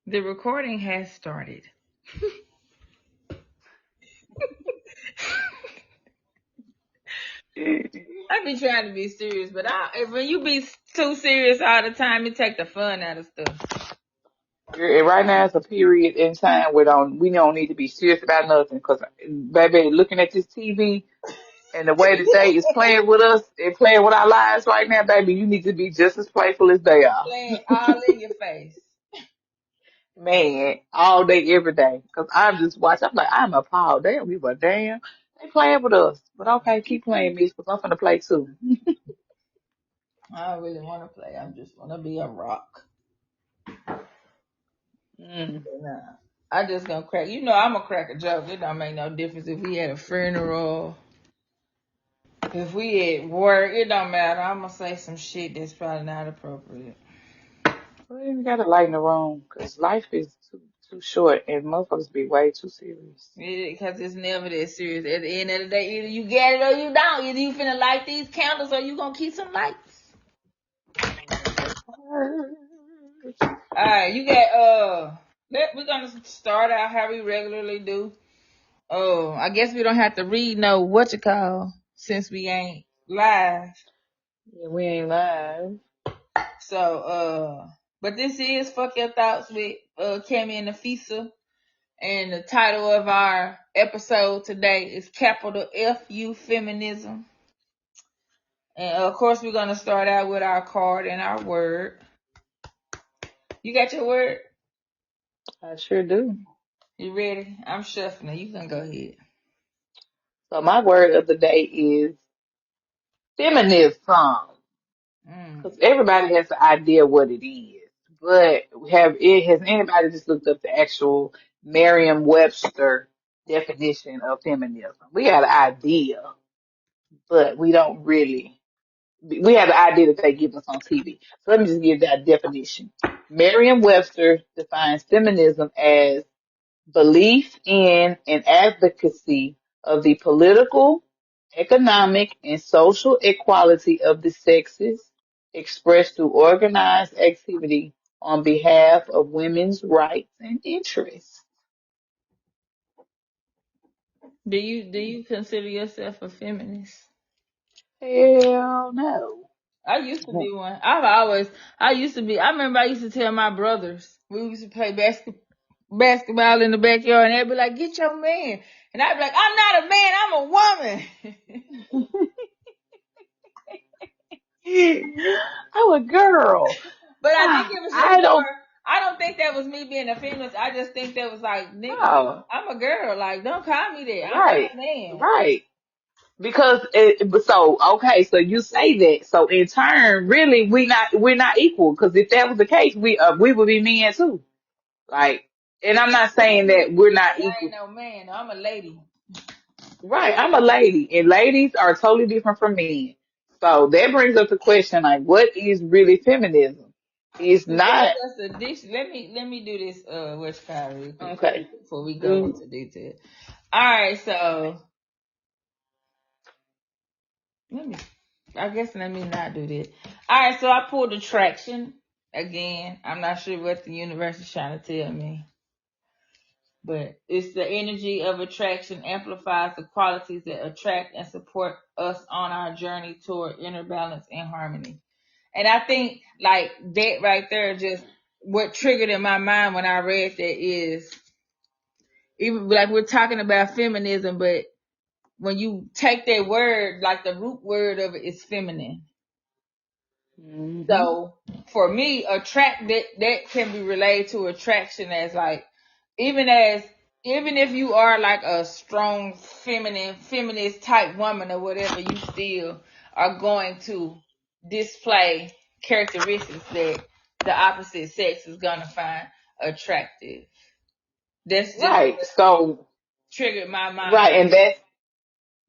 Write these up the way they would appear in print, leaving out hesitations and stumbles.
The recording has started. I be trying to be serious, but when you be too serious all the time, it take the fun out of stuff. Right now it's a period in time where we don't need to be serious about nothing. Cause baby, looking at this TV and the way that they is playing with us and playing with our lives right now, baby, you need to be just as playful as they are. Playing all in your face. Man, all day, every day. Cause I'm just watching. I'm like, I'm appalled. They don't give a damn. They playing with us. But okay, keep playing, miss, cause I'm finna play too. I don't really want to play. I just want to be a rock. Mm. Nah, I just gonna crack. You know, I'm gonna crack a joke. It don't make no difference if we had a funeral, if we at work. It don't matter. I'm gonna say some shit that's probably not appropriate. Well, you gotta lighten the room, cause life is too short, and motherfuckers be way too serious. Because it's never that serious. At the end of the day, either you get it or you don't. Either you finna light these candles or you gonna keep some lights. That part. All right, you got we're gonna start out how we regularly do. Oh, I guess we don't have to read no what you call since we ain't live. Yeah, we ain't live. So but this is Fuck Your Thoughts with Cammy and Nafisa. And the title of our episode today is capital FU Feminism. And of course we're gonna start out with our card and our word. You got your word? I sure do. You ready? I'm shuffling. You can go ahead. So my word of the day is feminism. Mm. Because everybody has an idea what it is. But has anybody just looked up the actual Merriam-Webster definition of feminism? We got an idea, but we don't really. We have the idea that they give us on TV. So let me just give that definition. Merriam-Webster defines feminism as belief in and advocacy of the political, economic, and social equality of the sexes expressed through organized activity on behalf of women's rights and interests. Do you consider yourself a feminist? Hell no. I used to be one. I used to be. I remember I used to tell my brothers we used to play basketball in the backyard, and they'd be like, "Get your man," and I'd be like, "I'm not a man. I'm a woman." I'm a girl. But I think Ah, it was just I don't more. I don't think that was me being a feminist. I just think that was like, nigga, know. I'm a girl. Like, don't call me that. I'm Right. not a man. Right. Because so okay, so you say that. So in turn, really, we're not equal. Because if that was the case, we would be men too. Like, and I'm not saying that we're not I ain't equal. no man. I'm a lady. Right, I'm a lady, and ladies are totally different from men. So that brings up the question, like, what is really feminism? It's Well, that's not just a dish. Let me do this what's called real quick okay. before we go Do into detail. All right, so let me. I guess let me not do that. All right, so I pulled attraction again. I'm not sure what the universe is trying to tell me, but it's the energy of attraction amplifies the qualities that attract and support us on our journey toward inner balance and harmony. And I think like that right there, just what triggered in my mind when I read that is even like we're talking about feminism, but when you take that word, like the root word of it is feminine. hmm So for me, attract that can be related to attraction as like even as even if you are like a strong feminine feminist type woman or whatever, you still are going to display characteristics that the opposite sex is gonna find attractive. That's just right. what So triggered my mind. right, and that's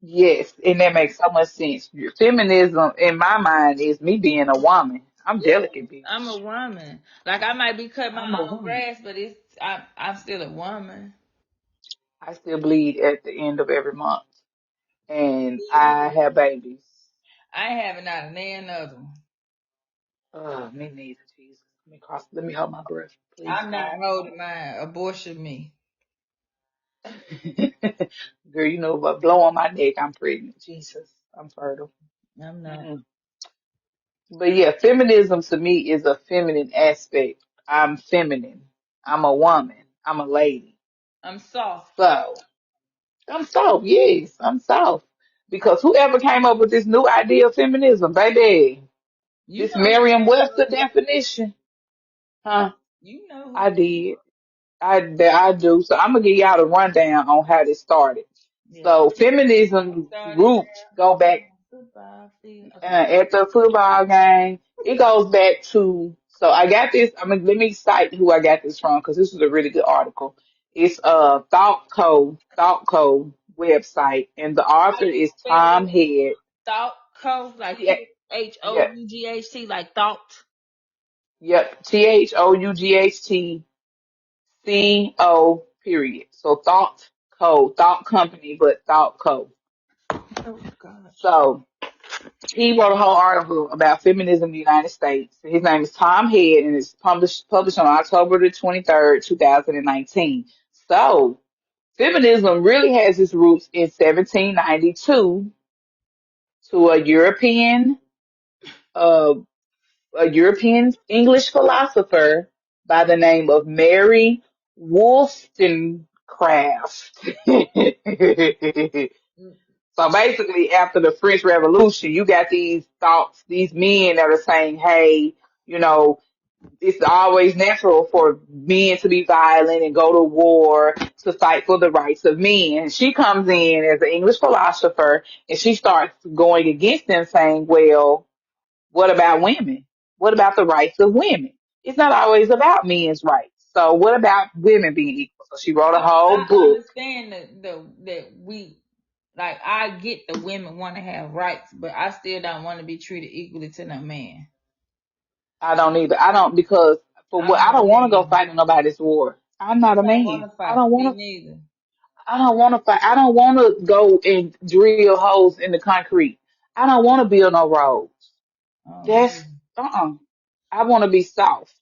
yes, and that makes so much sense. Feminism in my mind is me being a woman. I'm Yeah, delicate, I'm a bitch. woman. Like I might be cutting my I'm a own woman. grass, but I'm still a woman. I still bleed at the end of every month, and I have babies. I ain't having not a nan other one. Oh, me neither, Jesus. Let me hold my breath, please, I'm not God. holding my abortion me. Girl, you know, but blow on my neck, I'm pregnant. Jesus, I'm fertile. I'm not. Mm. But yeah, feminism to me is a feminine aspect. I'm feminine. I'm a woman. I'm a lady. I'm soft. So I'm soft. Yes, I'm soft. Because whoever came up with this new idea of feminism, baby, You this know who came Merriam-Webster up with it. definition, huh? You know who I came up. did. I do. So I'm gonna give y'all the rundown on how this started. Yeah. So It feminism started roots go back football field. Okay. at the football game. It goes back to, so I got this. I mean, let me cite who I got this from because this is a really good article. It's Thought Co website, and the How author you is spell Tom it? Head. Thought co like Yeah, yeah, Though, like thought. yep. THOUGHTCO period. So Thought Company, but Thought Co. Oh God. So he wrote a whole article about feminism in the United States. His name is Tom Head, and it's published on October the 23rd, 2019. So feminism really has its roots in 1792 to uh, a European English philosopher by the name of Mary Wollstonecraft. So basically, after the French Revolution, you got these thoughts, these men that are saying, hey, you know, it's always natural for men to be violent and go to war to fight for the rights of men. And she comes in as an English philosopher and she starts going against them saying, well, what about women? What about the rights of women? It's not always about men's rights. So what about women being equal? So she wrote a whole I book. understand that we like I get the women want to have rights, but I still don't want to be treated equally to no man. I don't either. I don't because for what I'm I a don't want to go man. fight in nobody's war. I'm I not a don't want man. to fight. Me neither. I don't want to fight. I don't want to go and drill holes in the concrete. I don't want to build no roads. Oh, That's I want to be soft.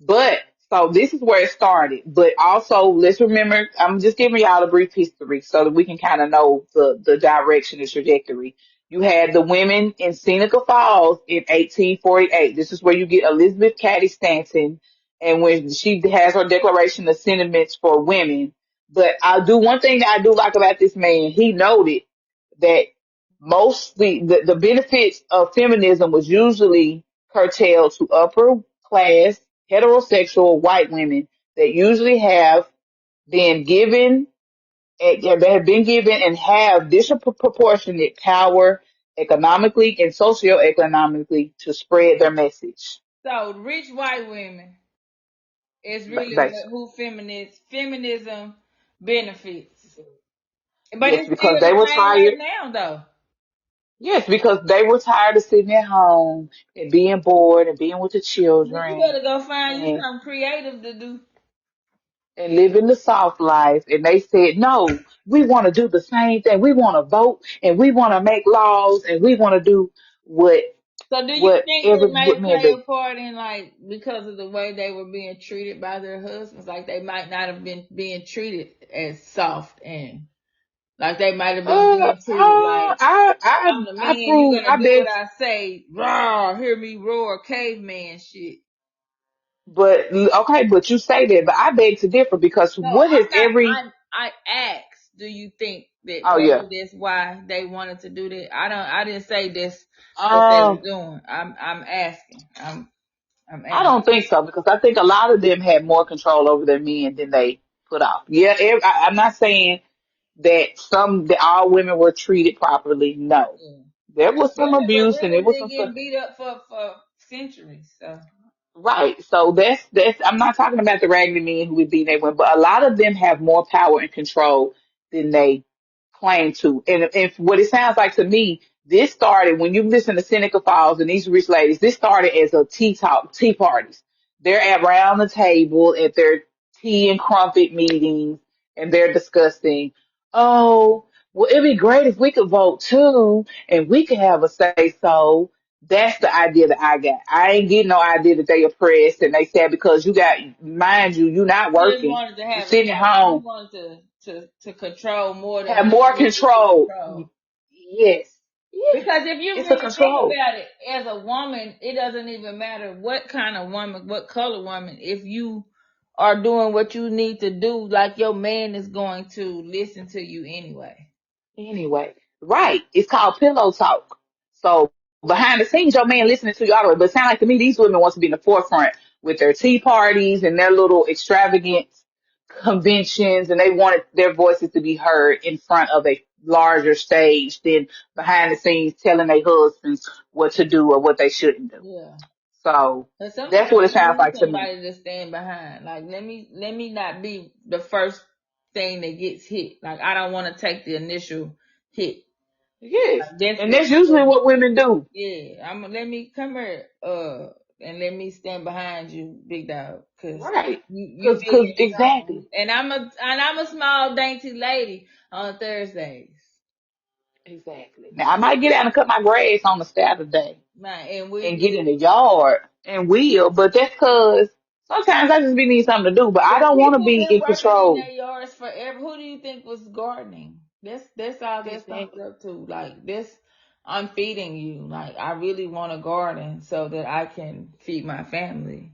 But so this is where it started. But also let's remember, I'm just giving y'all a brief history so that we can kind of know the direction and trajectory. You had the women in Seneca Falls in 1848. This is where you get Elizabeth Cady Stanton, and when she has her Declaration of Sentiments for women. But I'll do one thing that I do like about this man. He noted that mostly the benefits of feminism was usually curtailed to upper class heterosexual white women that usually have been given that have been given and have disproportionate power economically and socioeconomically to spread their message. so rich white women is really Basically, who feminism benefits, but yes, it's still because they the were same right tired. now though. Yes, because they were tired of sitting at home and being bored and being with the Well, you children better go find you and something creative to do. living the soft life. And they said, no, we want to do the same thing. We want to vote and we want to make laws and we want to do what So do you what think every it may what men play do. a part in like because of the way they were being treated by their husbands? Like they might not have been being treated as soft and like they might have been being treated like I'm the I man, you're prove gonna I do what beg, I say, raw, hear me roar, caveman shit. but okay, but you say that, but I beg to differ because No, what has I'm not every I asked, do you think that oh yeah maybe that's why they wanted to do that? I didn't say this what they were um doing. I'm asking. I'm I asking. don't think so because I think a lot of them had more control over their men than they put off. Yeah, I'm not saying that all women were treated properly. No, Yeah. there was some abuse and there Women was been some stuff. getting beat up for centuries. So Right. So that's I'm not talking about the raggedy men who would beat their women, but a lot of them have more power and control than they claim to. And what it sounds like to me, this started when you listen to Seneca Falls and these rich ladies, this started as a tea parties. They're at around the table at their tea and crumpet meetings and they're discussing, oh, well, it'd be great if we could vote too and we could have a say so. That's the idea that I got. I ain't getting no idea that they oppressed and they said because you got, mind you, you not She working, wanted to you have sitting at she home, wanted to control more than have what more she needed to control. control. Yes, yes, Because if you it's a really think control. about it, as a woman, it doesn't even matter what kind of woman, what color woman, if you are doing what you need to do, like your man is going to listen to you anyway. Anyway, right. It's called pillow talk. So behind the scenes, your man listening to you all the way. But it sound like to me, these women want to be in the forefront with their tea parties and their little extravagant conventions, and they wanted their voices to be heard in front of a larger stage than behind the scenes telling their husbands what to do or what they shouldn't do. Yeah. So But that's sometimes what it you sounds need like to me. somebody to stand behind. Like let me not be the first thing that gets hit. Like I don't want to take the initial hit. Yes. Like that's And that's usually that's what women do. yeah, let me come here, and let me stand behind you, big dog, cause Right. you big Cause and exactly. strong, and I'm a small dainty lady on Thursdays, Exactly. Now I might get out and cut my grass on a Saturday man, and we and get in the will. yard and will, but that's cause sometimes I just be need something to do, but I But don't want to people be been in working in control. their yards forever. Who do you think was gardening? That's all that's comes Exactly. up to. Like this, I'm feeding you. Like I really want to garden so that I can feed my family.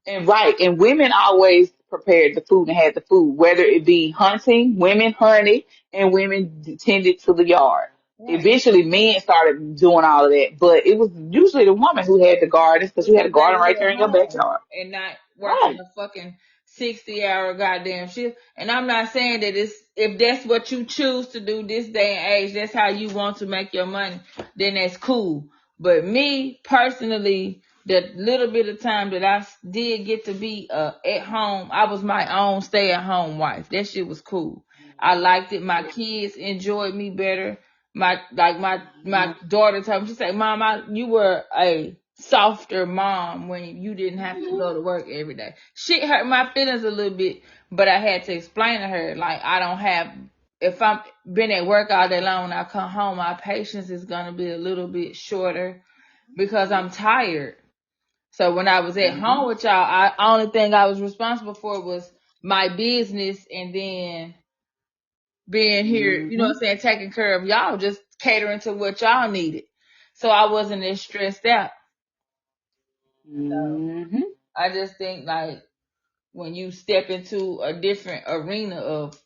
And right, and women always prepared the food and had the food, whether it be hunting, women hunted, and women tended to the yard. Right. Eventually, men started doing all of that, but it was usually the woman who had the gardens because you had a Because they garden was right there at in your home backyard. and not working Right. a fucking 60-hour goddamn shift. And I'm not saying that it's if that's what you choose to do this day and age, that's how you want to make your money, then that's cool. But me personally, the little bit of time that did get to be at home, I was my own stay at home wife. That shit was cool. I liked it. My kids enjoyed me better. My daughter told me, she said, "Mom, you were a softer mom when you didn't have to go to work every day." Shit hurt my feelings a little bit, but I had to explain to her like I don't have. If I'm been at work all day long, when I come home, my patience is gonna be a little bit shorter because I'm tired. So when I was at Mm-hmm. home with y'all, I only thing I was responsible for was my business, and then being here, you know Mm-hmm. what I'm saying, taking care of y'all, just catering to what y'all needed. So I wasn't as stressed out. So Mm-hmm. I just think like when you step into a different arena of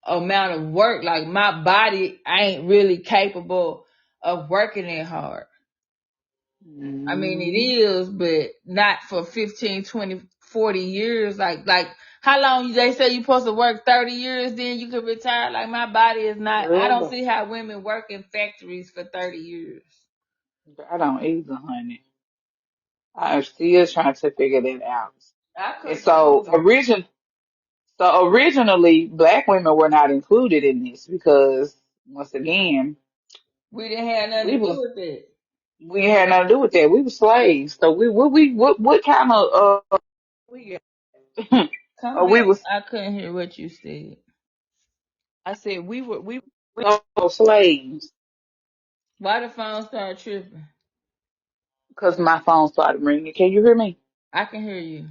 amount of work, like my body ain't really capable of working that hard. I mean, it Mm-hmm. is, but not for 15, 20, 40 years. Like how long they say you supposed to work 30 years, then you can retire. Like my body is not, I don't Forever. see how women work in factories for 30 years. I don't either, honey. I'm still trying to figure that out. I And couldn't either. so originally, black women were not included in this because once again, We didn't have nothing we to do was with it. we had nothing to do with that. We were slaves. So what kind of we Come we back. was I couldn't hear what you said. I said we were slaves Why the phone started tripping? because my phone started ringing. Can you hear me? I can hear you.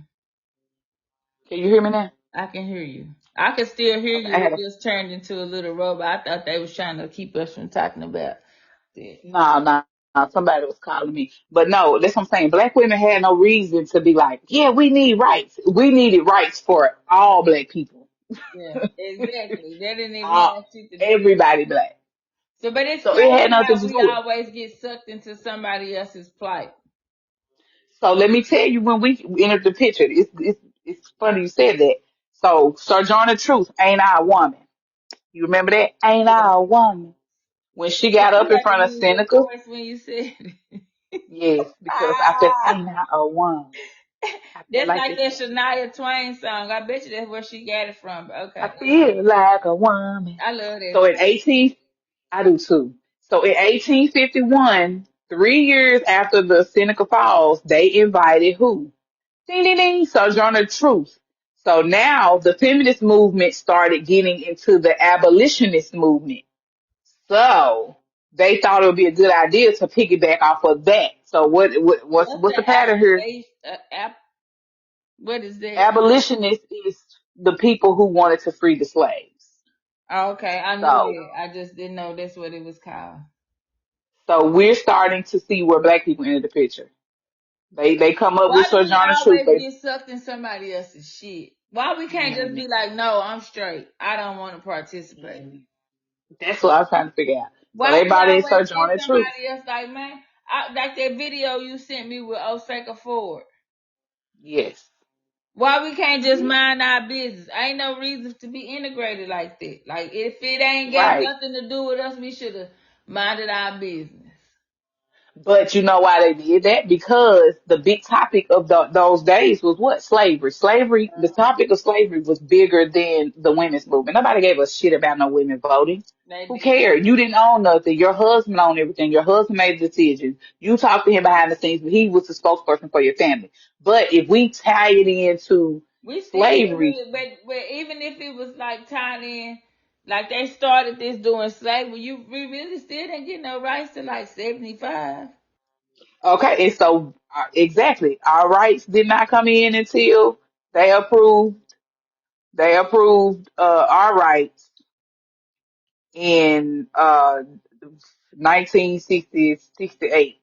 Can you hear me now? I can hear you. I can still hear Okay, I you. had It a just turned into a little robot. I thought they was trying to keep us from talking about that. no, somebody was calling me. But no, that's what I'm saying. Black women had no reason to be like, yeah, we need rights. We needed rights for all black people. Yeah, exactly. That didn't even All have shit to do with it. everybody black. So, but it's So it had crazy nothing how to we do with it. always get sucked into somebody else's plight. So let me tell you when we entered the picture. It's funny you said that. So Sojourner Truth, ain't I a woman? You remember that? Ain't Yeah. I a woman? When she But got you up in had to front of use your Seneca, voice when you said it. yes, because I said, Ah! ain't I a woman? I feel That's like like it's that Shania Twain song. I bet you that's where she got it from. But I okay, anyway. feel like a woman. I love that So in song. 18, I do too. So in 1851, 3 years after the Seneca Falls, they invited who? Ding, ding, ding, Sojourner Truth. So now the feminist movement started getting into the abolitionist movement. So they thought it would be a good idea to piggyback off of that. So What's what's the the pattern here? what is that? Abolitionists is the people who wanted to free the slaves. Oh, okay, I knew So that. I just didn't know that's what it was called. so we're starting to see where black people enter the picture. They come up with Why do we Sojourner Truth. always get sucked in somebody else's shit? Why we can't just Man, be like, no, I'm straight. I don't want to participate. man, that's what I was trying to figure out. So Why they we bought in always get Sojourner Truth. somebody else like, man, like that video you sent me with Osaka Ford. Yes. Why we can't just mind our business? Ain't no reason to be integrated like that. Like if it ain't got Right. nothing to do with us, we should have minded our business. But you know why they did that? Because the big topic of those days was what? Slavery. Slavery, the topic of slavery was bigger than the women's movement. Nobody gave a shit about no women voting. They Who did. cared? You didn't own nothing. Your husband owned everything. Your husband made the decisions. You talked to him behind the scenes, but he was the spokesperson for your family. But if we tie it into We still didn't slavery, really, but even if it was like tied in, like they started this doing slavery, we really still didn't get no rights to like 75. okay, and so exactly, our rights did not come in until they approved. They approved our rights in 1960 68.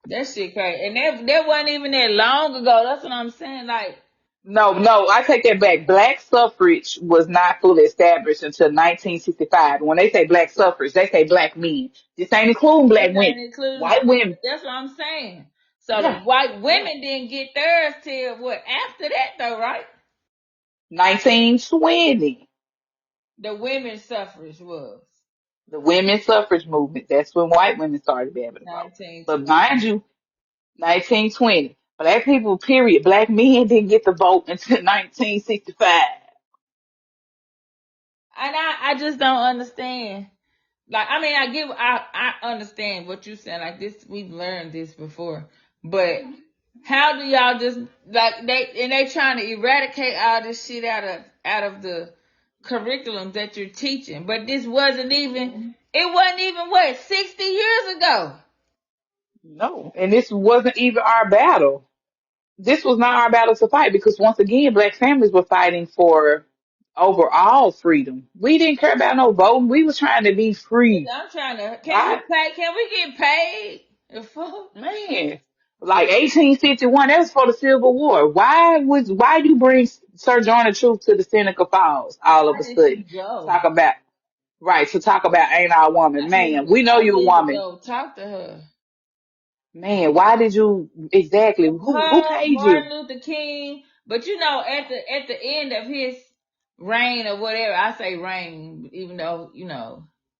That shit crazy, and that wasn't even that long ago. That's what I'm saying. Like No, I take that back. Black suffrage was not fully established until 1965. When they say black suffrage, they say black men. This ain't including this black women. ain't including. White women, That's what I'm saying. So the yeah, white yeah. women didn't get theirs till what after that though, right? 1920, The women's suffrage was the women's suffrage movement. That's when white women started being able to vote. But 1920. mind you, 1920. Black people, period. Black men didn't get the vote until 1965. And I just don't understand. Like I mean I understand what you're saying. Like this we've learned this before. But how do y'all just like they trying to eradicate all this shit out of the curriculum that you're teaching. But this wasn't even it wasn't even what, 60 years ago. No, and this wasn't even our battle. This was not our battle to fight because once again, black families were fighting for overall freedom. We didn't care about no voting. We was trying to be free. I'm trying to Why? can we get paid? The fuck? Man, like 1851, that was for the Civil War. Why do you bring Sojourner Truth to the Seneca Falls all of Why a did she sudden? go? Talk about, right, to talk about ain't our woman. Man, we know I you're a need to woman. go talk to her. Man, why did you exactly? Who Her, paid you? Martin Luther King, but you know, at the end of his reign or whatever, I say reign, even though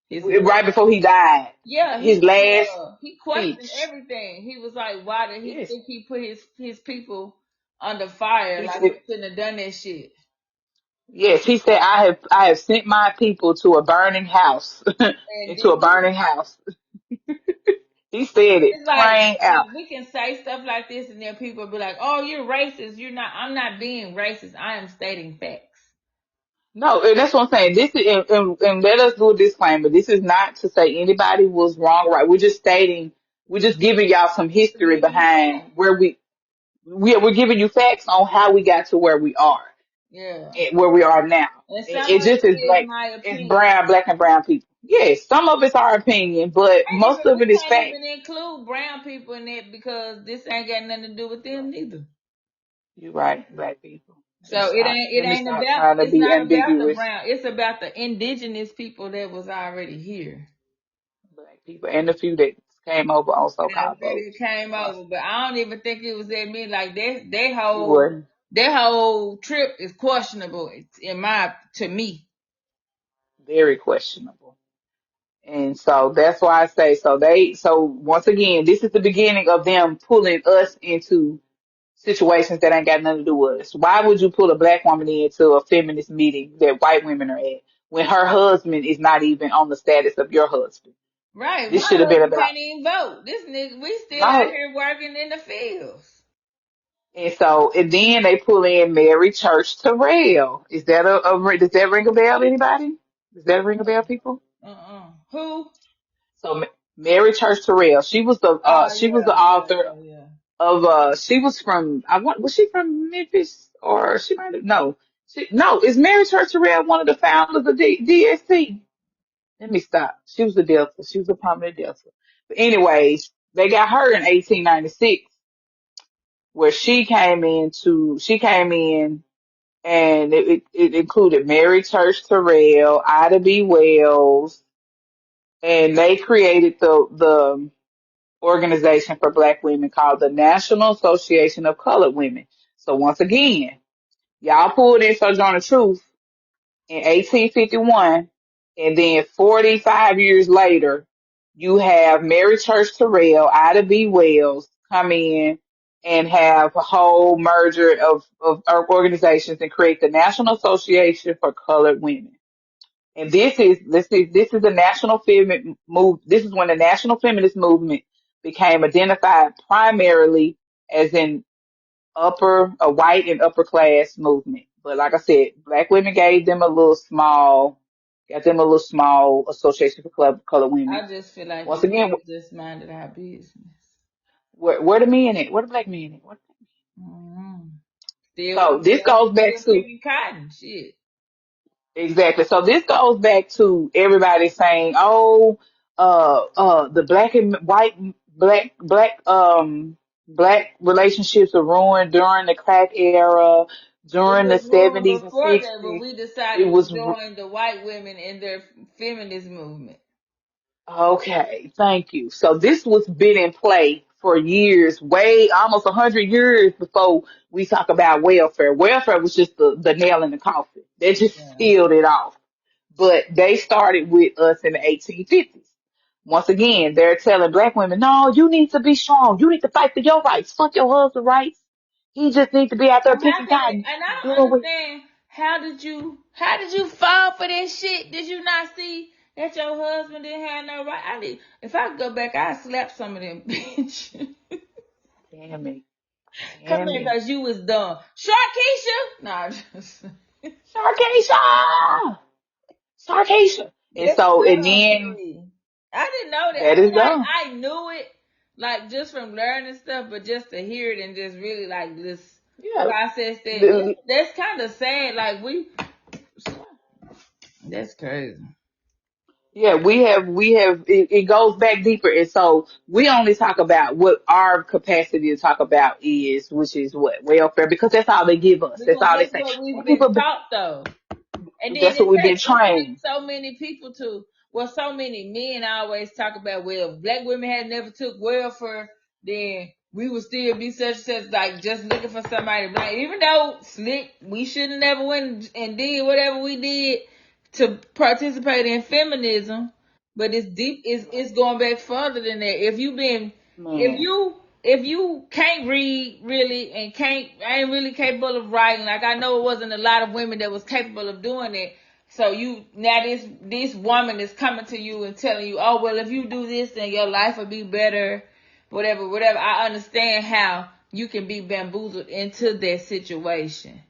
his Right before he died, yeah, his last he questioned speech. everything. He was like, why did he Yes, think he put his people under fire? he Like said. he shouldn't have done that shit. Yes, he said, I have sent my people to a burning house, And into then a burning house. He said it it's like plain out. we can say stuff like this, and then people be like, "Oh, you're racist." You're not. I'm not being racist. I am stating facts. No, and that's what I'm saying. This is, and let us do a disclaimer. This is not to say anybody was wrong or right. We're just giving y'all some To history give you behind facts. where we're giving you facts on how we got to where we are Yeah. and where we are now. And some It of just it is is black, my it's opinion. brown, black and brown people. Yes, some of it's our opinion, but most of We it is can't fact. even include brown people in it because this ain't got nothing to do with them neither. You're right, black people. So it Let me ain't stop about trying to it's be not about the ambiguous. brown. It's about the indigenous people that was already here. Black people and the few that came over on And so-called it boats. came over, but I don't even think it was that many. Like they You whole were their whole trip is questionable to me. very questionable. And so that's why I say, so once again, this is the beginning of them pulling us into situations that ain't got nothing to do with us. Why would you pull a black woman into a feminist meeting that white women are at when her husband is not even on the status of your husband? Right. My This should have been husband about, can't even vote. This nigga, we still out no. here working in the fields. And then they pull in Mary Church Terrell. Is that does that ring a bell, anybody? Does that ring a bell, people? Who? So Mary Church Terrell. She was the Oh she was yeah, the author yeah. of she was from was she from Memphis or she might have no, is Mary Church Terrell one of the founders of DSC? Let me stop. She was a Delta. She was a prominent Delta. But anyways, they got her in 1896 where she came in and it included Mary Church Terrell, Ida B. Wells, and they created the organization for Black women called the National Association of Colored Women. So once again, y'all pulled in Sojourner Truth in 1851, and then 45 years later, you have Mary Church Terrell, Ida B. Wells come in and have a whole merger of organizations and create the National Association for Colored Women. And this is the national feminist move. This is when the national feminist movement became identified primarily as an a white and upper class movement. But like I said, black women got them a little small association for colored women. I just feel like Once the again, women just minded our business. where the men at? Where the black men at? Mm-hmm. Still, So this goes back still to picking cotton. Shit. exactly. So this goes back to everybody saying, "Oh, the black and white, black relationships are ruined during the crack era, It during the was ruined 70s and before that, but 60s. we It decided to was join the white women in their feminist movement. okay. Thank you. So this was been in play for years, way almost 100 years before we talk about welfare. Welfare was just the nail in the coffin. They just Yeah. sealed it off. But they started with us in the 1850s. Once again, they're telling black women, no, you need to be strong. You need to fight for your rights. Fuck your husband's rights. He just needs to be out there And how picking can they? cotton, And I don't doing what. understand. How did you fall for this shit? Did you not see that your husband didn't have no right? If I could go back, I'd slap some of them bitch. Damn it. Come Damn here, it. cause you was dumb. Sharkeisha? Nah, just Sarcasm! Sarcasm. And that's so, and dumb to then me. I didn't know that. that is done. I knew it, like just from learning stuff, but just to hear it and just really like just Yeah. process that. That's kind of sad. Like that's crazy. Yeah, it goes back deeper. And so we only talk about what our capacity to talk about is, which is what? Welfare, because that's all they give us. That's Because all they that's say. what we've And been people, taught, though. And then that's what we've been it takes trained. so many people to. Well, so many men always talk about, well, if black women had never took welfare, then we would still be such and such, like just looking for somebody black. Even though slick, we shouldn't never went and did whatever we did to participate in feminism. But it's deep. It's going back further than that. If Man. you can't read really and ain't really capable of writing, like I know it wasn't a lot of women that was capable of doing it. So this woman is coming to you and telling you, oh well, if you do this, then your life will be better, whatever, whatever. I understand how you can be bamboozled into that situation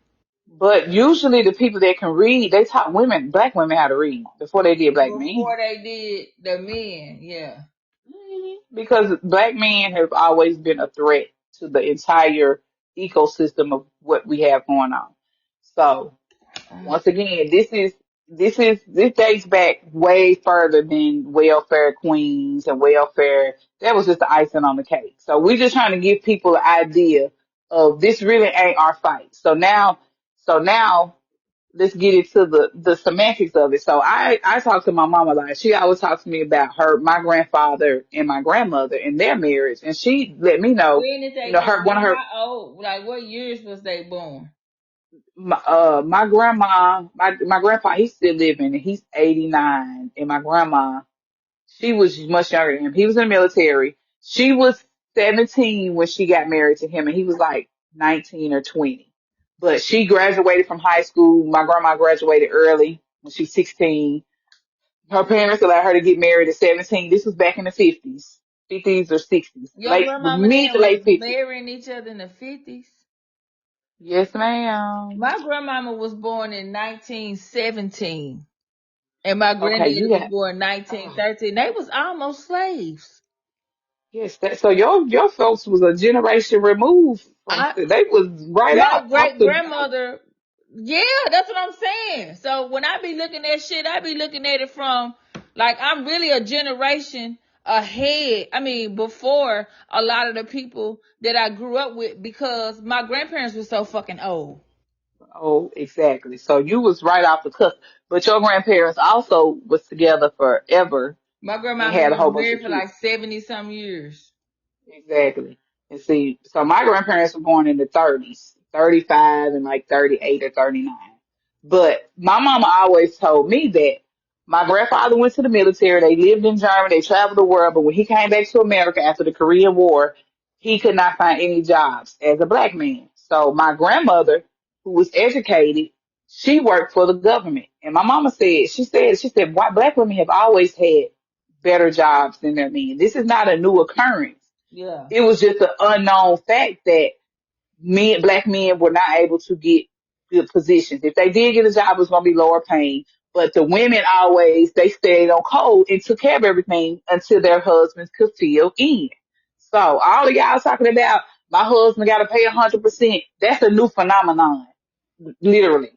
But usually the people that can read, they taught black women how to read before they did black men. before they did the men. Yeah. Because black men have always been a threat to the entire ecosystem of what we have going on. So once again, this dates back way further than welfare queens and welfare. That was just the icing on the cake. So we're just trying to give people an idea of this really ain't our fight. So now let's get into the semantics of it. So I talk to my mama a lot. She always talks to me about my grandfather and my grandmother and their marriage, and she let me know, When did they her get one of married? her How old? Like what years was they born? my grandma, my grandpa, he's still living and he's 89, and my grandma, she was much younger than him. He was in the military. She was 17 when she got married to him, and he was like 19 or 20. But she graduated from high school. My grandma graduated early when she was 16. Her parents allowed her to get married at 17. This was back in the 50s or 60s, Your grandmama and mid to them was late 50s. marrying each other in the 50s. Yes, ma'am. My grandmama was born in 1917, And my Okay, granddaddy you was got. born Oh, 1913. They was almost slaves. yes. So your folks was a generation removed from. I They was right My out great the out. grandmother, yeah, that's what I'm saying. So when I be looking at shit, I be looking at it from like I'm really a generation ahead. I mean, before a lot of the people that I grew up with because my grandparents were so fucking old. Oh, exactly. So you was right off the cusp. But your grandparents also was together forever My and grandmama had a whole was bunch of married for kids. like 70 some years. Exactly. And see, so my grandparents were born in the 30s, 35 and like 38 or 39. But my mama always told me that my grandfather went to the military. They lived in Germany. They traveled the world. But when he came back to America after the Korean War, he could not find any jobs as a black man. So my grandmother, who was educated, she worked for the government. And my mama said, she said, "Why black women have always had better jobs than their men. This is not a new occurrence. Yeah. It was just an unknown fact that black men were not able to get good positions. If they did get a job, it was going to be lower paying. But the women always, they stayed on code and took care of everything until their husbands could fill in. So all of y'all talking about my husband got to pay 100%. That's a new phenomenon, literally.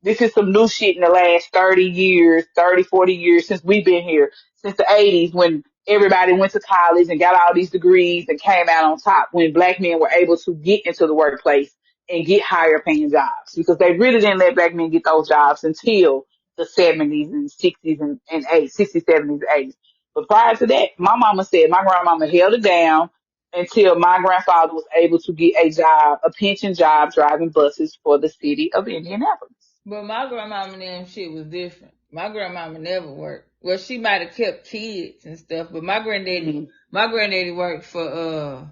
This is some new shit in the last 30 years, 30, 40 years since we've been here, since the 80s when everybody went to college and got all these degrees and came out on top when black men were able to get into the workplace and get higher paying jobs because they really didn't let black men get those jobs until the 70s and 60s and 80s, 60s, 70s, 80s. But prior to that, my mama said my grandmama held it down until my grandfather was able to get a job, a pension job driving buses for the city of Indianapolis. But my grandmama and them shit was different. My grandmama never worked. Well, she might have kept kids and stuff, but Mm-hmm. my granddaddy worked for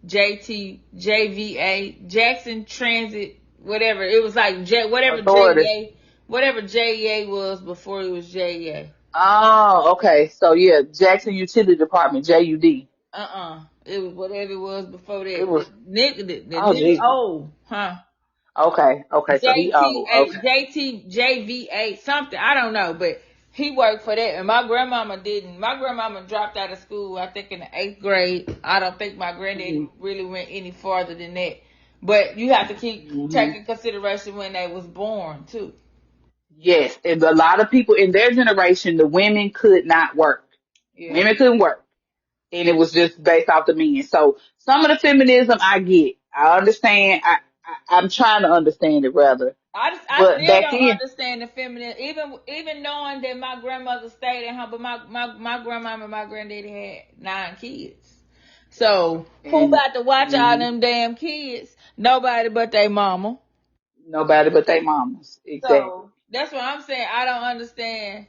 JVA Jackson Transit whatever. It was like Authority. whatever JEA was before it was JEA. Oh, okay. So yeah, Jackson Utility Department, JUD. It was whatever it was before It that. was. The Oh, nigga Jesus. old, huh? Okay, okay. So he old. JTA, Okay. JTJVA, something. I don't know, but he worked for that. And my grandmama didn't. My grandmama dropped out of school, I think, in the 8th grade. I don't think my granddaddy really went any farther than that. But you have to keep Mm-hmm. taking consideration when they was born, too. Yes, and a lot of people in their generation, the women could not work. Yeah. Women couldn't work, and it was just based off the men. So some of the feminism I get, I understand. I'm trying to understand it rather. I But still back don't then, understand the feminine, even knowing that my grandmother stayed at home, but my grandmama and my granddaddy had 9 kids. So who and about to watch all mhm, them damn kids? Nobody but their mama. nobody but their mamas. Exactly. So that's what I'm saying. I don't understand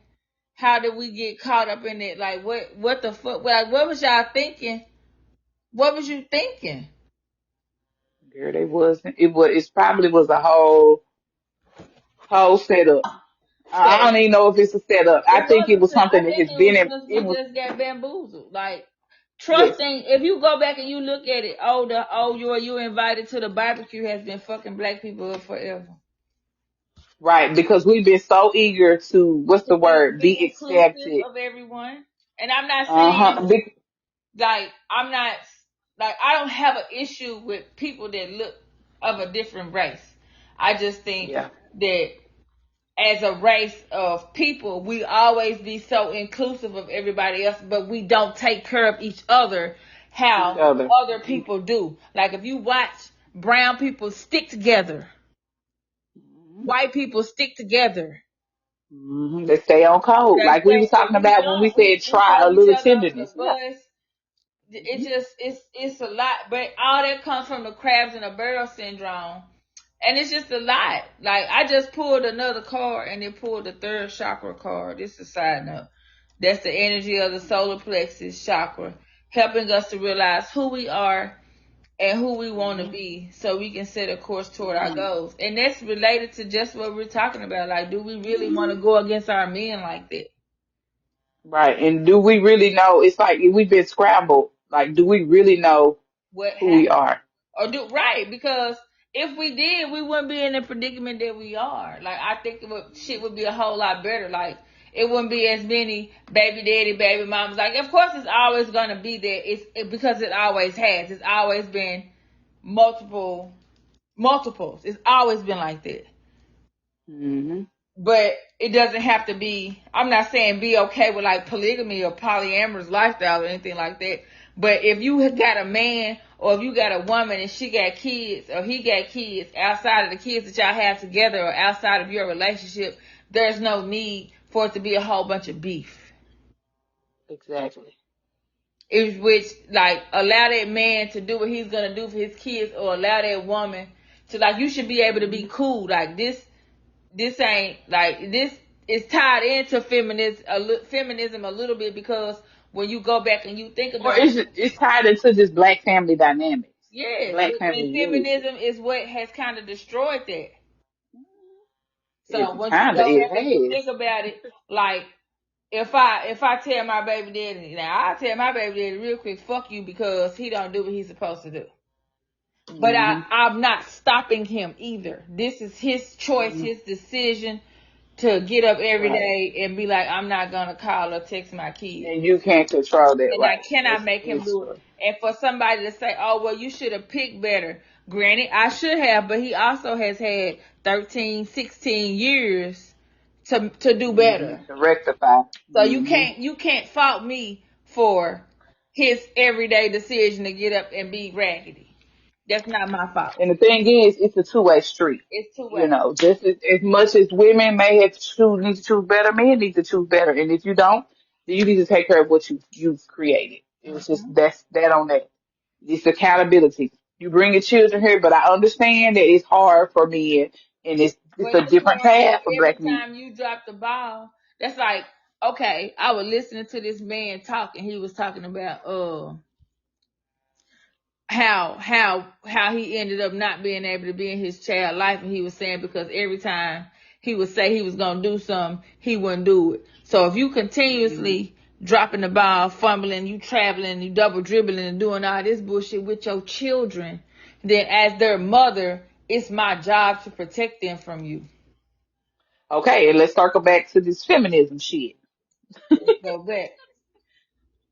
how did we get caught up in it? Like what the fuck? Like what was y'all thinking? What was you thinking? Girl, they wasn't. It was. It probably was a whole setup. I So don't even know if it's a setup. I it think it wasn't. was I something that think has it been was in. just It we was just got bamboozled. Like yes, trusting. If you go back and you look at it, you invited to the barbecue has been fucking black people up forever. right, because we've been so eager to what's To the word? be Be inclusive accepted. of everyone, and I'm not Uh saying huh. like I'm not like I don't have an issue with people that look of a different race. I just think Yeah. that as a race of people, we always be so inclusive of everybody else, but we don't take care of each other Each how other. other people do. Like if you watch brown people stick together, Mm-hmm. white people stick together. Hmm. They stay on code, They like we was say talking we about when we don't. We said we try throw a each little other under the tenderness. Yeah. bus. It Hmm. just it's a lot, but all that comes from the crabs in a barrel syndrome. And it's just a lot. Like I just pulled another card and it pulled the third chakra card. This is a side note. That's the energy of the solar plexus chakra, helping us to realize who we are and who we want to Hmm. be so we can set a course toward our Hmm. goals. And that's related to just what we're talking about. Like, do we really want to go against our men like that? Right. And do we really know? It's like we've been scrambled. Like, do we really know What who we happened? are? Or do right because if we did, we wouldn't be in the predicament that we are. Like, I think shit would be a whole lot better. Like, it wouldn't be as many baby daddy, baby mamas. Like, of course, it's always gonna be there. Because it always has. It's always been multiples. It's always been like that. Mm-hmm. But it doesn't have to be. I'm not saying be okay with like polygamy or polyamorous lifestyle or anything like that. But if you got a man or if you got a woman and she got kids or he got kids outside of the kids that y'all have together or outside of your relationship, there's no need for it to be a whole bunch of beef. Exactly. Is which like allow that man to do what he's gonna do for his kids or allow that woman to like you should be able to be cool. Like this ain't like this is tied into feminism a little bit because when you go back and you think Or about it, it's tied into just black family dynamics. yes, Black family and unit. feminism is what has kind of destroyed that. So It once you kind of go it back and you has. think about it, like if I tell my baby daddy now, I tell my baby daddy real quick, fuck you because he don't do what he's supposed to do. But Mm-hmm. I'm not stopping him either. This is his choice, Mm-hmm. his decision to get up every Right. day and be like, I'm not gonna call or text my kids. And you can't control that, And I right? cannot That's make him his do it. choice. And for somebody to say, oh, well, you should have picked better. Granted, I should have, but he also has had 13, 16 years to do better. To rectify. So Mm-hmm. you can't fault me for his everyday decision to get up and be raggedy. That's not my fault. And the thing is, it's a two-way street. It's two You ways. know, just as much as women may have to need to choose better, men need to choose better. And if you don't, then you need to take care of what you've created. It's just Mm-hmm. that's that on that. It's accountability. You bring your children here, but I understand that it's hard for men, and it's But a you different knowing path for that every black men. time you drop the ball, that's like, okay, I was listening to this man talk and he was talking about how he ended up not being able to be in his child life, and he was saying because every time he would say he was gonna do something, he wouldn't do it. So if you Mm-hmm. continuously dropping the ball, fumbling, you traveling, you double dribbling and doing all this bullshit with your children, then as their mother, it's my job to protect them from you. Okay, and let's circle back to this feminism shit. Let's go back.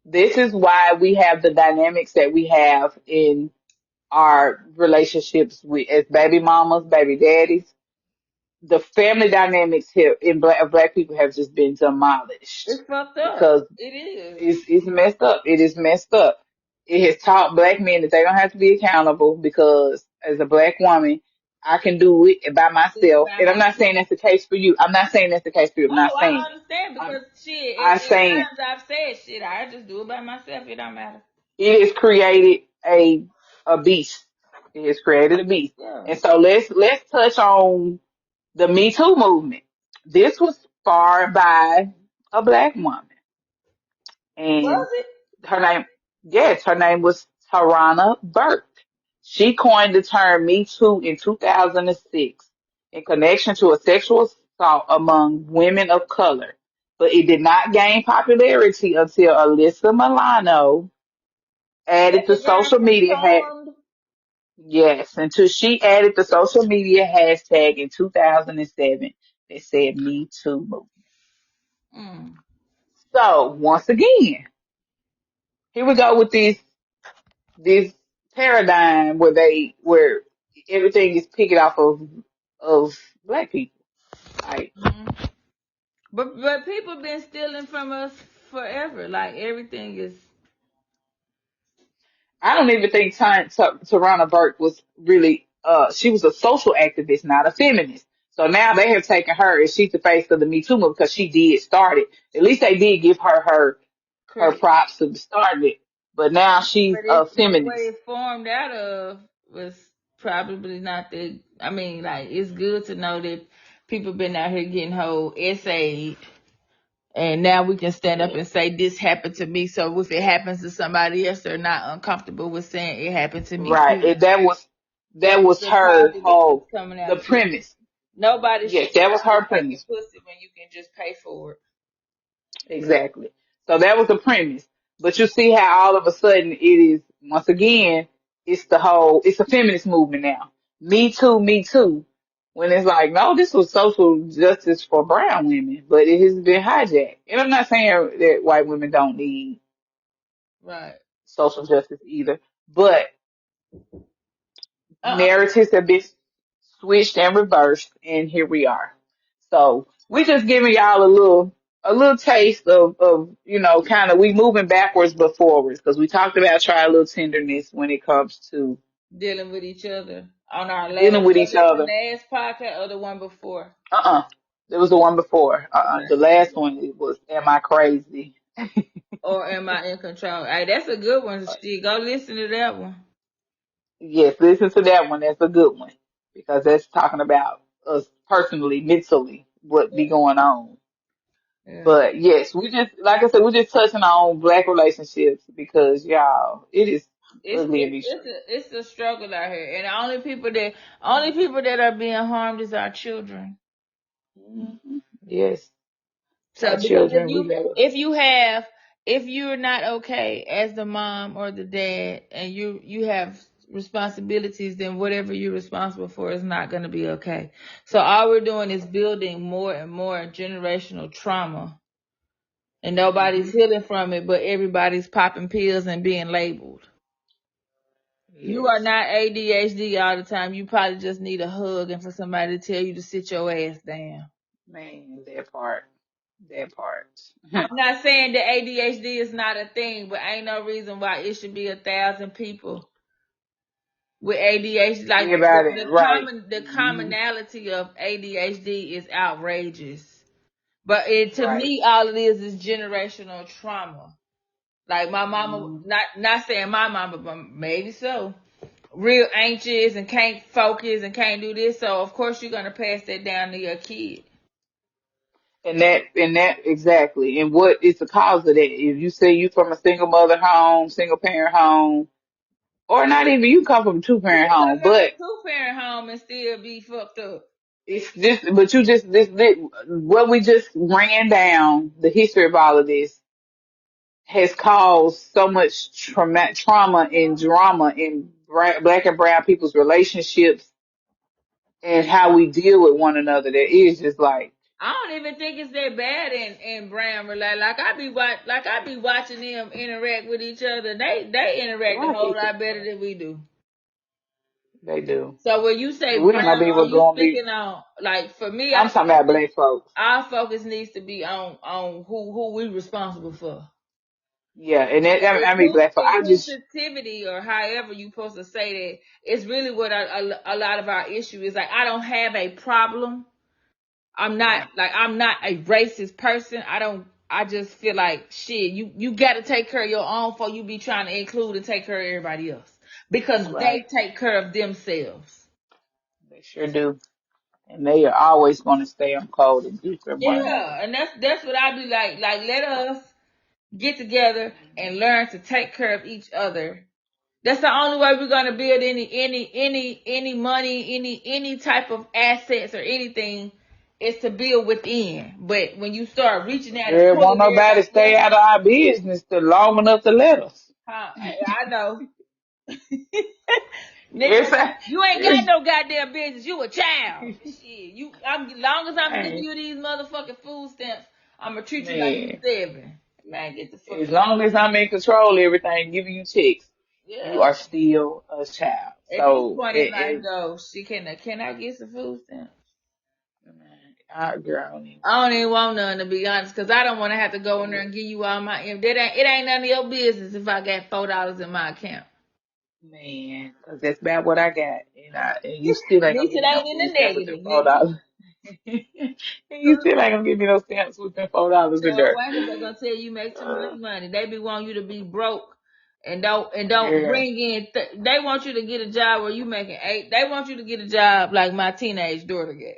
This is why we have the dynamics that we have in our relationships with as baby mamas, baby daddies. The family dynamics here in black people have just been demolished It's fucked up. because It is. it's messed up. It is messed up. It has taught black men that they don't have to be accountable because as a black woman, I can do it by It's myself. by And I'm not myself. saying that's the case for you. I'm not saying that's the case for you. I'm not Oh, saying I it. understand I'm, because shit, I'm at saying times I've said shit. I just do it by myself. It don't matter. it has created a beast. It has created a beast. Yeah. And so let's touch on the Me Too movement. This was started by a black woman, and Was it? her name, yes, her name was Tarana Burke. She coined the term Me Too in 2006 in connection to a sexual assault among women of color, but it did not gain popularity until Alyssa Milano added That's to the girl social from media. Charmed. Yes, until she added the social media hashtag in 2007 that said Me Too movement. Mm. So once again, here we go with this paradigm where everything is picking off of black people. Like Mm. But people been stealing from us forever. Like everything is. I don't even think Tarana Burke was really she was a social activist, not a feminist. So now they have taken her and she's the face of the Me Too movement because she did start it. At least they did give her Correct. props to starting it. But now she's a But what feminist. it formed out of was probably not the. I mean, like it's good to know that people been out here getting whole essays. And now we can stand up Yeah. and say this happened to me. So if it happens to somebody else, they're not uncomfortable with saying it happened to me Right. too. And that That's was the her positive that's whole coming the out too. premise. Nobody should Yes, be that was out here her taking premise. pussy when you can just pay for it. Exactly. So that was the premise. But you see how all of a sudden it is once again it's a feminist movement now. Me too, me too. When it's like, no, this was social justice for brown women, but it has been hijacked. And I'm not saying that white women don't need Right. social justice either, but Uh-uh. narratives have been switched and reversed, and here we are. So we just giving y'all a little taste of kind of we moving backwards but forwards because we talked about try a little tenderness when it comes to Dealing with each other on our dealing last, with was each it the other. last podcast or the one before? There was the one before. Okay. The last one it was Am I Crazy? Or am I in control? Hey, that's a good one. Shit, go listen to that one. Yes, listen to that one. That's a good one because that's talking about us personally, mentally, what be going on. Yeah. But yes, we just like I said, we're just touching on black relationships because y'all, it is It's ugly in it's these it's streets. a it's a struggle out here, and the only people that are being harmed is our children. Yes, So our because if children, we you never. if you have if you're not okay as the mom or the dad, and you have responsibilities, then whatever you're responsible for is not going to be okay. So all we're doing is building more and more generational trauma, and nobody's Hmm. healing from it, but everybody's popping pills and being labeled. You are Yes, not ADHD all the time. You probably just need a hug and for somebody to tell you to sit your ass down. man, that part. I'm not saying that ADHD is not a thing, but ain't no reason why it should be 1,000 people with ADHD. Like Everybody, right? the Hmm. commonality of ADHD is outrageous. But to Right. me, all it is generational trauma. Like my mama, Hmm. not saying my mama, but maybe so. Real anxious and can't focus and can't do this. So of course you're gonna pass that down to your kid. And that exactly. And what is the cause of that? If you say you from a single mother home, single parent home, or not even you come from a two You parent can home, come from a but 2-parent home and still be fucked up. it's just, but you just this what we just ran down the history of all of this has caused so much trauma and drama in black and brown people's relationships and how we deal with one another. That is just like I don't even think it's that bad in Brown Relay. Like I be watching them interact with each other. They a interact a lot of whole people. lot better than we do. They do. So when you say We don't know brown, are people you gonna be. speaking on, like, for me? I I'm talking think about black folks. our focus needs to be on who we responsible for. Yeah, and that, I mean black folks. I just Inclusivity, or however you supposed to say that, is really what a lot of our issue is. Like, I don't have a problem. yeah, I'm not a racist person. I just feel like shit. You got to take care of your own before you be trying to include and take care of everybody else, because they right. take care of themselves. They sure do, and they are always going to stay on code and do from one another. Yeah, and that's what I be like. Like, let us get together and learn to take care of each other. That's the only way we're gonna build any money, any type of assets or anything, is to build within. But when you start reaching out and There won't pulling nobody everybody stay else, out of our business to long enough to let us. huh? I know. Nigga, Yes, I, you ain't got yes, no goddamn business. You a child. Shit, I'm long as I'm giving man, you these motherfucking food stamps, I'm gonna treat you like you man. 7. Man, get the fuck As out. long as I'm in control of everything, giving you checks, you Yeah. are still a child. At this So point in life, though, she can I get some food stamps? man, our girl, I don't even want none, to be honest, because I don't want to have to go in there and give you all my. If that ain't, it ain't none of your business if I got $4 in my account. man, 'cause that's about what I got, and you still At ain't gonna least give it me no ain't in food the stamp with them negative, nigga. $4. And you still ain't gonna give me no stamps with them $4 in No there. way, because they're gonna tell you make too much Uh, money. They be wanting you to be broke and don't girl, bring in. They want you to get a job where you making 8. They want you to get a job like my teenage daughter got.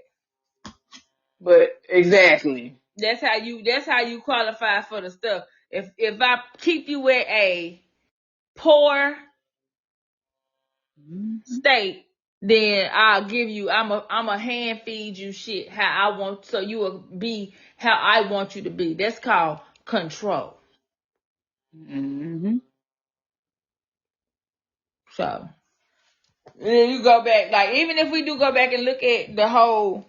but exactly. That's how you qualify for the stuff. If I keep you at a poor Mhm. state, then I'll give you. I'm a hand feed you shit how I want, so you will be how I want you to be. That's called control. Hmm. So then you go back, like, even if we do go back and look at the whole,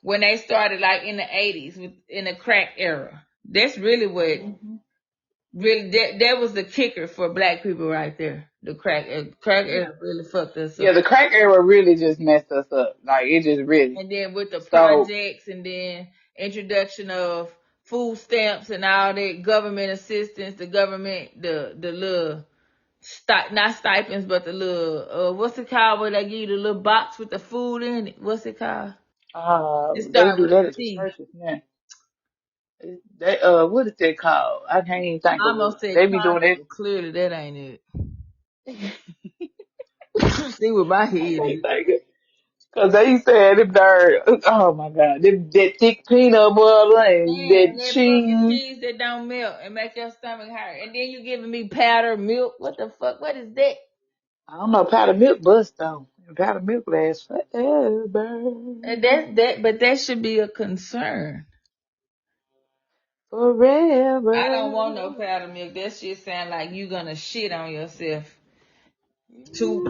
when they started, like, in the 80s, in the crack era, that's really what, really, that was the kicker for black people right there. The crack era really fucked us Yeah, up. the crack era really just messed us up. Like, it just really. And then with the So, projects and then introduction of food stamps and all that government assistance, the government, the little, not stipends, but the little, what's it called where they give you the little box with the food in it? What's it called? It they starts do with that a at the T. churches now. They, what is that called? I can't even think I of it. almost said They be doing condoms, it. but clearly that ain't it. See what my I head can't is. think of it. Cause they said them darn, oh my God, that thick peanut butter and Man, that that fucking cheese. cheese that don't melt and make your stomach hurt. And then you giving me powdered milk. What the fuck? What is that? I don't know, powdered milk bust though. Powdered milk lasts And forever. that's that, but that should be a concern. I don't Forever. want no powdered milk. That shit sound like you gonna shit on yourself.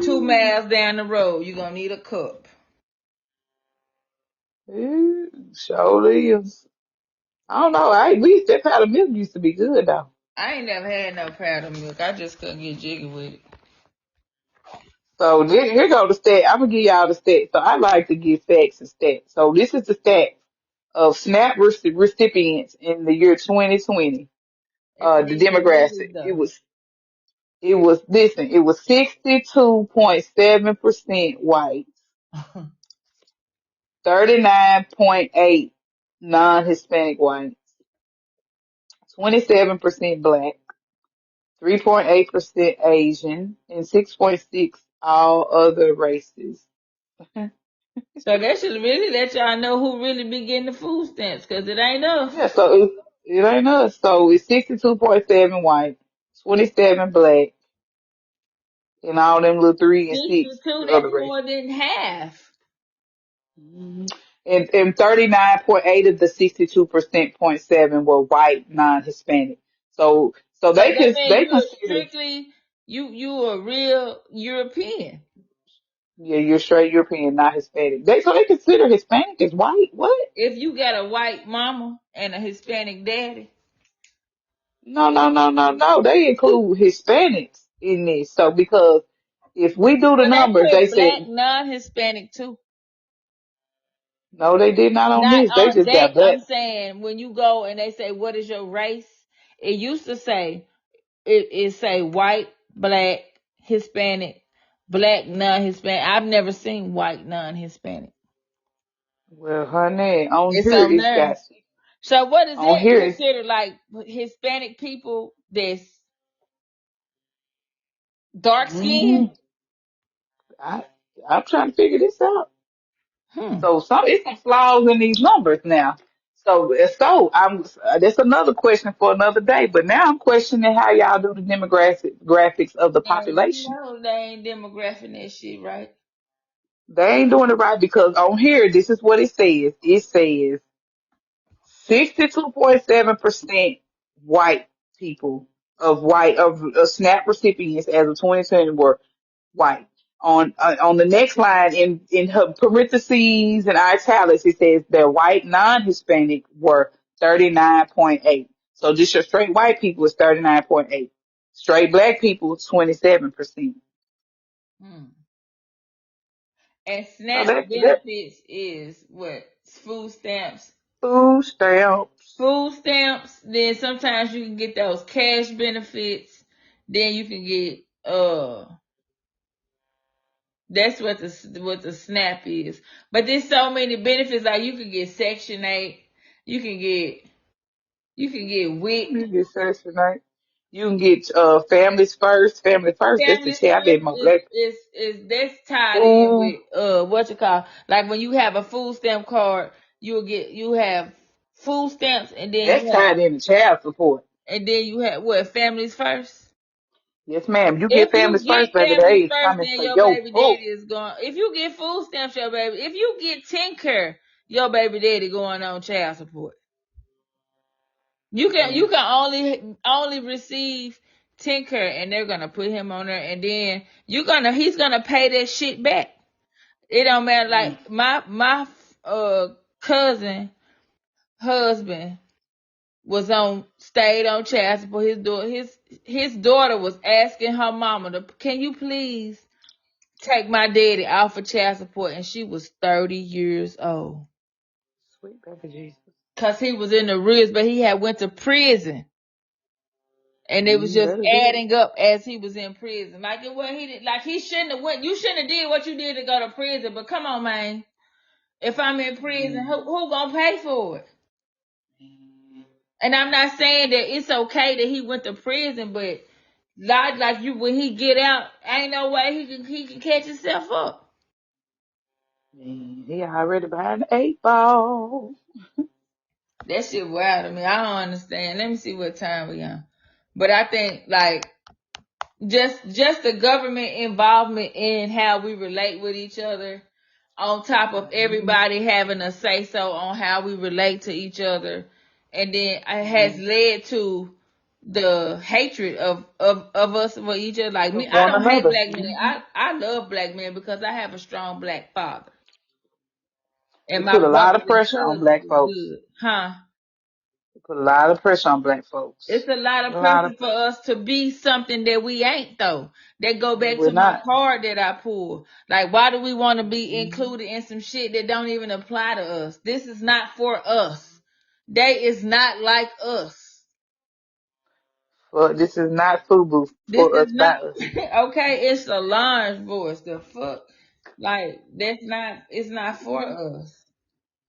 Two miles down the road, you gonna need a cup. Surely is. I don't know. That powdered milk used to be good though. I ain't never had no powdered milk. I just couldn't get jiggy with it. So here go the stat. I'm gonna give y'all the stat. So I like to give facts and stats. So this is the stat of SNAP recipients in the year 2020. The What is demographic. though? Listen, it was 62.7% white, 39.8 non-Hispanic whites, 27% black, 3.8% Asian, and 6.6 all other races. So that should really let y'all know who really be getting the food stamps, cause it ain't us. Yeah, so it ain't us. So it's 62.7 white, 27 black, and all them little 3 and 6 62, the that's other races. more than half. Mhm. And 39.8 of the 62.7 were white, non-Hispanic. So So that means they you're consider, strictly you a real European. yeah, you're straight European, not Hispanic. They consider Hispanic as white. What? If you got a white mama and a Hispanic daddy. No, no, no, no, no. They include Hispanics in this. So because if we do the So they numbers, they put black said non-Hispanic too. no, they did not on Not this. They on just that. got black. I'm saying when you go and they say what is your race, it used to say it say white, black, Hispanic, black non-Hispanic. I've never seen white non-Hispanic. Well, honey, on It's here on it's there. got So what is on that here it's considered, like Hispanic people that's dark skinned? mm, I I'm trying to figure this out. Hmm. So it's some flaws in these numbers now. So I'm that's another question for another day. But now I'm questioning how y'all do the graphics of the And you population. know they ain't demographic that shit, right? They ain't doing it right because on here this is what it says. It says 62.7% white people of SNAP recipients as of 2020 were white. On the next line in her parentheses and italics, it says that white non-Hispanic were 39.8. So just your straight white people is 39.8. Straight black people 27%. Hmm. And So SNAP that benefits is what? Food stamps. food stamps. Food stamps. Then sometimes you can get those cash benefits. Then you can get that's what the SNAP is. But there's so many benefits. Like you can get Section 8. You can get WIC. You get Section 8. You can get families first. Family first. That's the Family shit. I First did my black is that's tied in food. with what you call, like when you have a food stamp card, you have food stamps, That's tied into child support. and then you have what, Families First. Yes, ma'am. You get If you families get first, baby. Families They First, coming then for your your baby vote. daddy is going. If you get food stamps, your baby. If you get Tinker, your baby daddy going on child support. You can Yeah. only receive Tinker, and they're gonna put him on there, and then he's gonna pay that shit back. It don't matter. Like my cousin husband stayed on child support. His daughter was asking her mama can you please take my daddy off of child support, and she was 30 years old. Sweet baby Jesus. Cause he was in the rears, but he had went to prison. And it was just adding up as he was in prison. Like it wasn't, he shouldn't have went. You shouldn't have did what you did to go to prison. But come on, man. If I'm in prison, who gonna pay for it? And I'm not saying that it's okay that he went to prison, but when he get out, ain't no way he can catch himself up. He already behind the 8 ball. That shit wild to me. I don't understand. Let me see what time we on. But I think just the government involvement in how we relate with each other, on top of everybody having a say so on how we relate to each other, and then it has led to the hatred of us for each other. Like me, I don't hate black men. I love black men because I have a strong black father. And we put a lot of brothers and pressure on cousins black is folks. good. Huh? We put a lot of pressure on black folks. It's a lot of pressure for us to be something that we ain't, though. That go back to my card that I pulled. Like, why do we want to be included in some shit that don't even apply to us? This is not for us. They is not like us. Well, this is not FUBU for us by us. Okay, it's a Solange voice. The fuck? Like, it's not for us.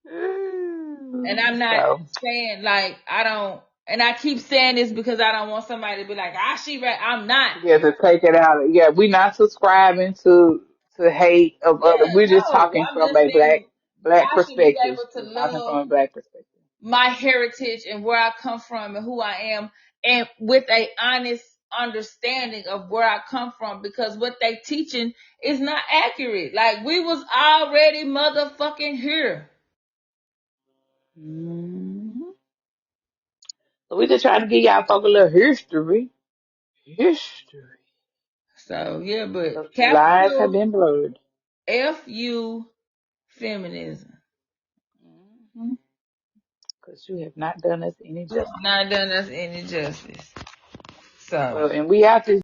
And I'm not saying, like, and I keep saying this because I don't want somebody to be like, she right. I'm not. Yeah, to take it out. Yeah, we're not subscribing to hate of other. We're just talking from a black perspective. We're talking from a black perspective. My heritage and where I come from and who I am, and with a honest understanding of where I come from, because what they teaching is not accurate. Like, we was already motherfucking here. So we just trying to give y'all folk a little history. So yeah, but the lies have been blurred. FU feminism. Because you have not done us any justice. Not done us any justice. So. Well, and we out this